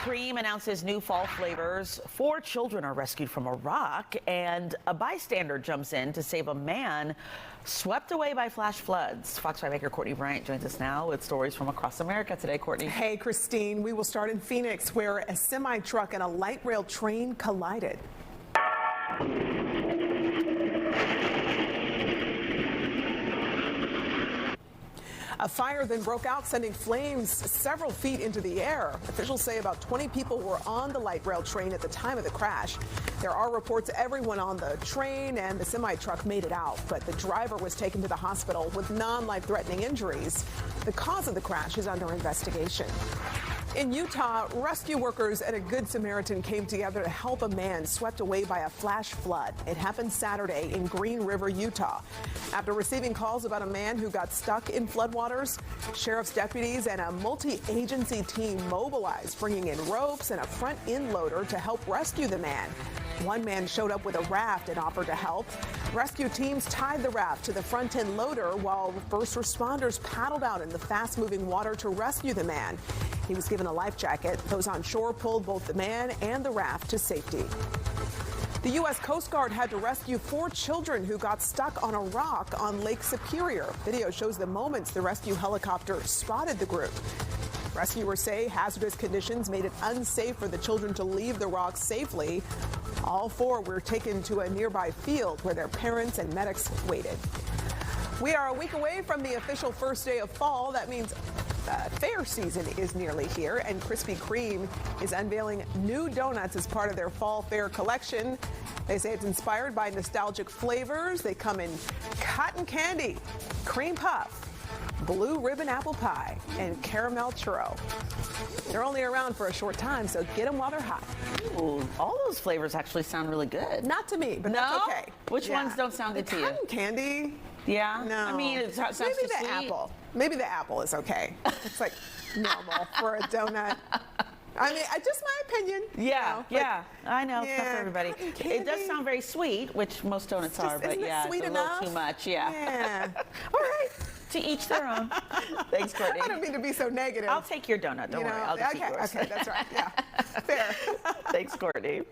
Kreme announces new fall flavors. 4 children are rescued from a rock, and a bystander jumps in to save a man swept away by flash floods. Fox 5 anchor Courtney Bryant joins us now with stories from across America today. Courtney. Hey, Christine. We will start in Phoenix, where a semi-truck and a light rail train collided. A fire then broke out, sending flames several feet into the air. Officials say about 20 people were on the light rail train at the time of the crash. There are reports everyone on the train and the semi-truck made it out, but the driver was taken to the hospital with non-life-threatening injuries. The cause of the crash is under investigation. In Utah, rescue workers at a Good Samaritan came together to help a man swept away by a flash flood. It happened Saturday in Green River, Utah. After receiving calls about a man who got stuck in floodwaters, sheriff's deputies and a multi-agency team mobilized, bringing in ropes and a front end loader to help rescue the man. One man showed up with a raft and offered to help. Rescue teams tied the raft to the front end loader while first responders paddled out in the fast-moving water to rescue the man. He was given a life jacket. Those on shore pulled both the man and the raft to safety. The U.S. Coast Guard had to rescue 4 children who got stuck on a rock on Lake Superior. Video shows the moments the rescue helicopter spotted the group. Rescuers say hazardous conditions made it unsafe for the children to leave the rock safely. All 4 were taken to a nearby field where their parents and medics waited. We are a week away from the official first day of fall. That means fair season is nearly here, and Krispy Kreme is unveiling new donuts as part of their fall fair collection. They say it's inspired by nostalgic flavors. They come in cotton candy, cream puff, blue ribbon apple pie, and caramel churro. They're only around for a short time, so get them while they're hot. Ooh, all those flavors actually sound really good. Not to me, but that's okay. Which ones don't sound good to you? Cotton candy. Yeah? No. I mean, it sounds maybe too the sweet. apple. Maybe the apple is okay. It's like normal for a donut. I mean, just my opinion. Yeah, you know, yeah. I know, it's not for everybody. Cotton It does candy. sound very sweet, which most donuts are, but Isn't it yeah, sweet it's a enough? little too much. Yeah. Yeah. All right. To each their own. Thanks, Courtney. I don't mean to be so negative. I'll take your donut. Don't worry. I'll just eat yours. Okay, that's right. Yeah. Fair. Thanks, Courtney.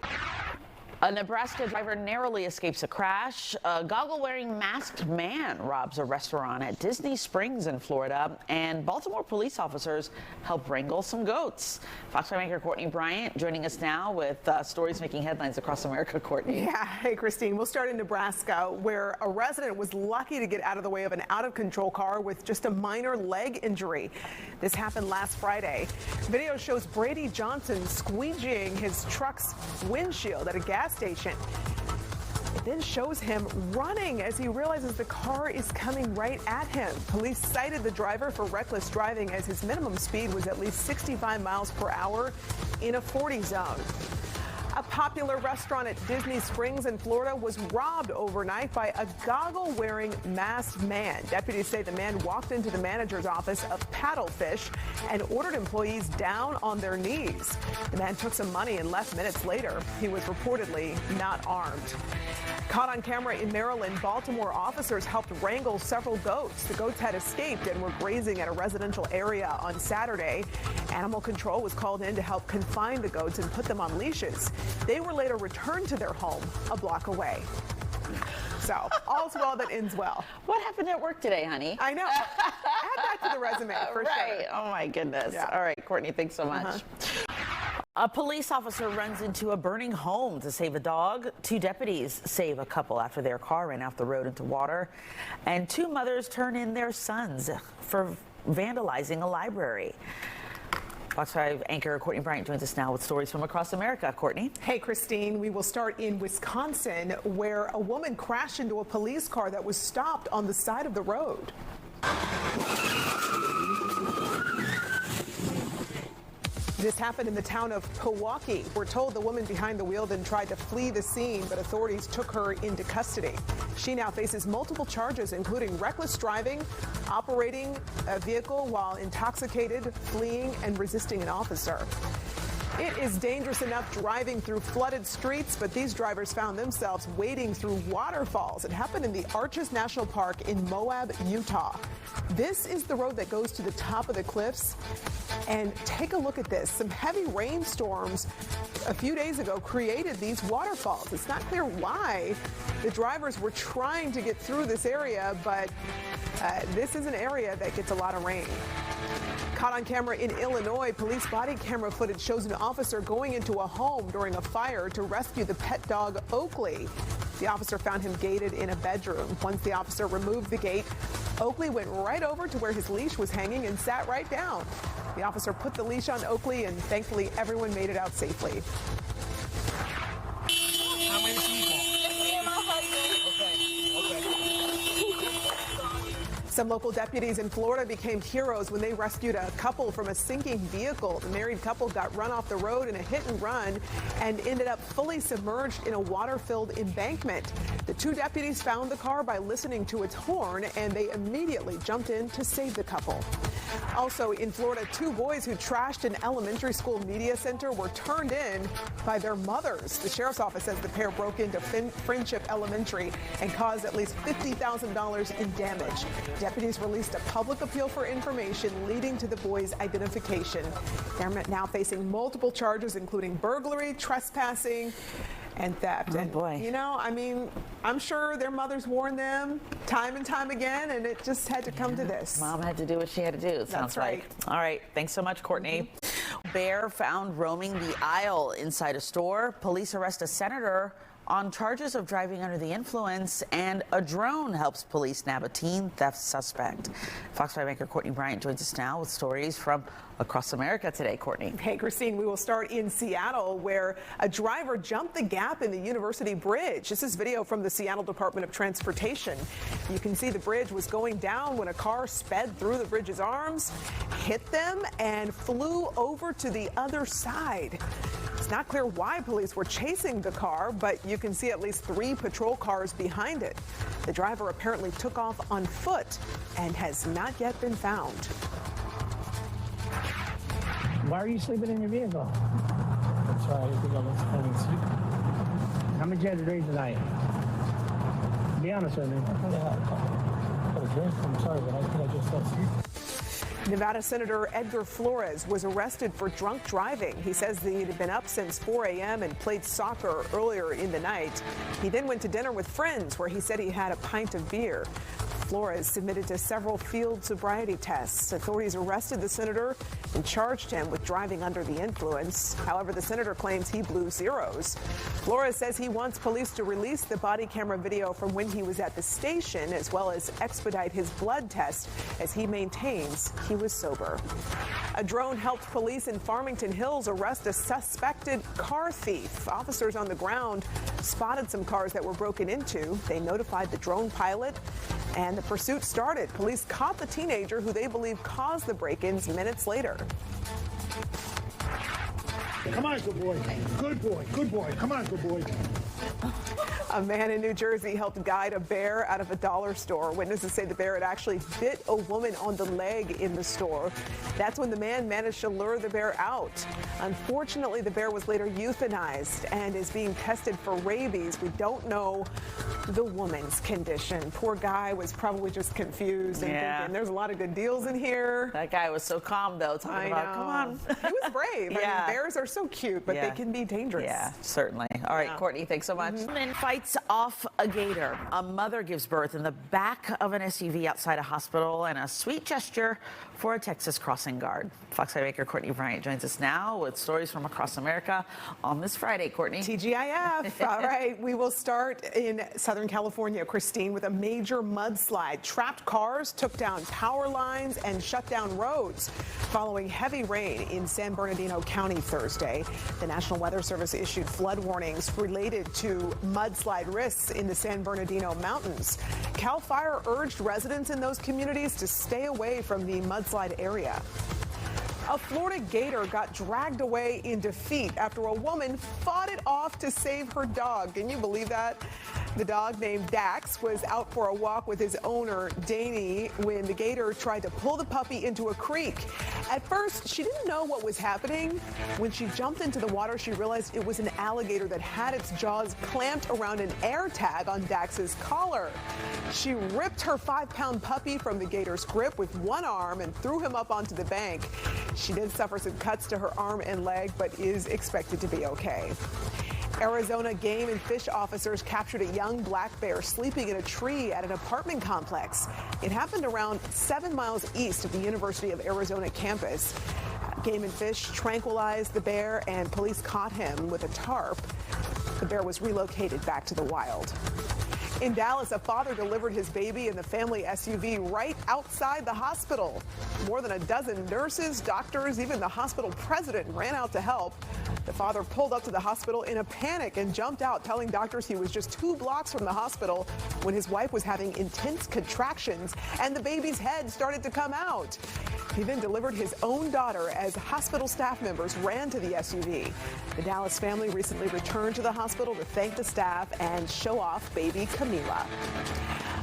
A Nebraska driver narrowly escapes a crash. A goggle-wearing masked man robs a restaurant at Disney Springs in Florida, and Baltimore police officers help wrangle some goats. Fox 5 anchor Courtney Bryant joining us now with stories making headlines across America. Courtney. Yeah. Hey, Christine. We'll start in Nebraska, where a resident was lucky to get out of the way of an out-of-control car with just a minor leg injury. This happened last Friday. Video shows Brady Johnson squeegeeing his truck's windshield at a gas station. It then shows him running as he realizes the car is coming right at him. Police cited the driver for reckless driving as his minimum speed was at least 65 miles per hour in a 40 zone. A popular restaurant at Disney Springs in Florida was robbed overnight by a goggle-wearing masked man. Deputies say the man walked into the manager's office of Paddlefish and ordered employees down on their knees. The man took some money and left minutes later. He was reportedly not armed. Caught on camera in Maryland, Baltimore officers helped wrangle several goats. The goats had escaped and were grazing at a residential area on Saturday. Animal control was called in to help confine the goats and put them on leashes. They were later returned to their home a block away. So, all's well that ends well. What happened at work today, honey? I know. Add that to the resume, for right. sure. Oh, my goodness. Yeah. All right, Courtney, thanks so much. A police officer runs into a burning home to save a dog. 2 deputies save a couple after their car ran off the road into water. And 2 mothers turn in their sons for vandalizing a library. Fox 5 anchor Courtney Bryant joins us now with stories from across America. Courtney. Hey, Christine. We will start in Wisconsin, where a woman crashed into a police car that was stopped on the side of the road. This happened in the town of Pewaukee. We're told the woman behind the wheel then tried to flee the scene, but authorities took her into custody. She now faces multiple charges, including reckless driving, operating a vehicle while intoxicated, fleeing, and resisting an officer. It is dangerous enough driving through flooded streets, but these drivers found themselves wading through waterfalls. It happened in the Arches National Park in Moab, Utah. This is the road that goes to the top of the cliffs. And take a look at this. Some heavy rainstorms a few days ago created these waterfalls. It's not clear why the drivers were trying to get through this area, but this is an area that gets a lot of rain. Caught on camera in Illinois, police body camera footage shows an officer going into a home during a fire to rescue the pet dog Oakley. The officer found him gated in a bedroom. Once the officer removed the gate, Oakley went right over to where his leash was hanging and sat right down. The officer put the leash on Oakley, and thankfully everyone made it out safely. How many people? Some local deputies in Florida became heroes when they rescued a couple from a sinking vehicle. The married couple got run off the road in a hit and run and ended up fully submerged in a water-filled embankment. The two deputies found the car by listening to its horn, and they immediately jumped in to save the couple. Also in Florida, two boys who trashed an elementary school media center were turned in by their mothers. The sheriff's office says the pair broke into Friendship Elementary and caused at least $50,000 in damage. Deputies released a public appeal for information leading to the boys' identification. They're now facing multiple charges, including burglary, trespassing, and theft. Oh, boy. You know, I mean, I'm sure their mothers warned them time and time again, and it just had to come to this. Mom had to do what she had to do, it sounds like. All right. Thanks so much, Courtney. Bear found roaming the aisle inside a store. Police arrest a senator on charges of driving under the influence, and a drone helps police nab a teen theft suspect. Fox 5 anchor Courtney Bryant joins us now with stories from across America today. Courtney. Hey, Christine, we will start in Seattle, where a driver jumped the gap in the University Bridge. This is video from the Seattle Department of Transportation. You can see the bridge was going down when a car sped through the bridge's arms, hit them, and flew over to the other side. It's not clear why police were chasing the car, but you can see at least 3 patrol cars behind it. The driver apparently took off on foot and has not yet been found. Why are you sleeping in your vehicle? I'm sorry, I think I was falling asleep. How much you had to drink tonight? Be honest with me. Yeah, I got a drink. I'm sorry, but I think I just fell asleep. Nevada Senator Edgar Flores was arrested for drunk driving. He says that he had been up since 4 a.m. and played soccer earlier in the night. He then went to dinner with friends where he said he had a pint of beer. Flores submitted to several field sobriety tests. Authorities arrested the senator and charged him with driving under the influence. However, the senator claims he blew zeros. Flores says he wants police to release the body camera video from when he was at the station, as well as expedite his blood test, as he maintains he was sober. A drone helped police in Farmington Hills arrest a suspected car thief. Officers on the ground spotted some cars that were broken into. They notified the drone pilot, and the pursuit started. Police caught the teenager who they believe caused the break-ins minutes later. Come on, good boy. Good boy. Good boy. Come on, good boy. A man in New Jersey helped guide a bear out of a dollar store. Witnesses say the bear had actually bit a woman on the leg in the store. That's when the man managed to lure the bear out. Unfortunately, the bear was later euthanized and is being tested for rabies. We don't know the woman's condition. Poor guy was probably just confused and thinking, there's a lot of good deals in here. That guy was so calm, though, talking about, come on. He was brave. I mean, bears are so cute, but they can be dangerous. Yeah, certainly. All right, Courtney, thanks so much. Woman fights off a gator. A mother gives birth in the back of an SUV outside a hospital, and a sweet gesture for a Texas crossing guard. Fox 5 anchor Courtney Bryant joins us now with stories from across America on this Friday. Courtney. TGIF. All right, we will start in Southern California, Christine, with a major mudslide. Trapped cars took down power lines and shut down roads following heavy rain in San Bernardino County Thursday. The National Weather Service issued flood warnings related to mudslide risks in the San Bernardino Mountains. CAL FIRE urged residents in those communities to stay away from the mudslide area. A Florida gator got dragged away in defeat after a woman fought it off to save her dog. Can you believe that? The dog named Dax was out for a walk with his owner, Danny, when the gator tried to pull the puppy into a creek. At first, she didn't know what was happening. When she jumped into the water, she realized it was an alligator that had its jaws clamped around an air tag on Dax's collar. She ripped her 5-pound puppy from the gator's grip with one arm and threw him up onto the bank. She did suffer some cuts to her arm and leg, but is expected to be okay. Arizona game and fish officers captured a young black bear sleeping in a tree at an apartment complex. It happened around 7 miles east of the University of Arizona campus. Game and fish tranquilized the bear and police caught him with a tarp. The bear was relocated back to the wild. In Dallas, a father delivered his baby in the family SUV right outside the hospital. More than a dozen nurses, doctors, even the hospital president ran out to help. The father pulled up to the hospital in a panic and jumped out, telling doctors he was just 2 blocks from the hospital when his wife was having intense contractions and the baby's head started to come out. He then delivered his own daughter as hospital staff members ran to the SUV. The Dallas family recently returned to the hospital to thank the staff and show off baby Camila.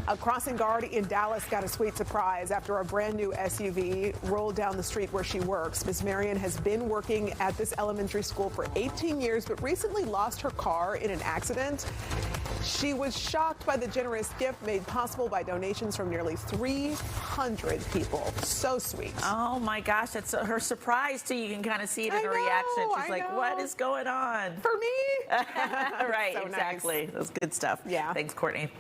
A crossing guard in Dallas got a sweet surprise after a brand new SUV rolled down the street where she works. Miss Marion has been working at this elementary school for 18 years, but recently lost her car in an accident. She was shocked by the generous gift made possible by donations from nearly 300 people. So sweet. Oh my gosh, that's her surprise too. You can kind of see it in her reaction. She's like, what is going on? For me? Right, So exactly. nice. That's good stuff. Yeah. Thanks, Courtney.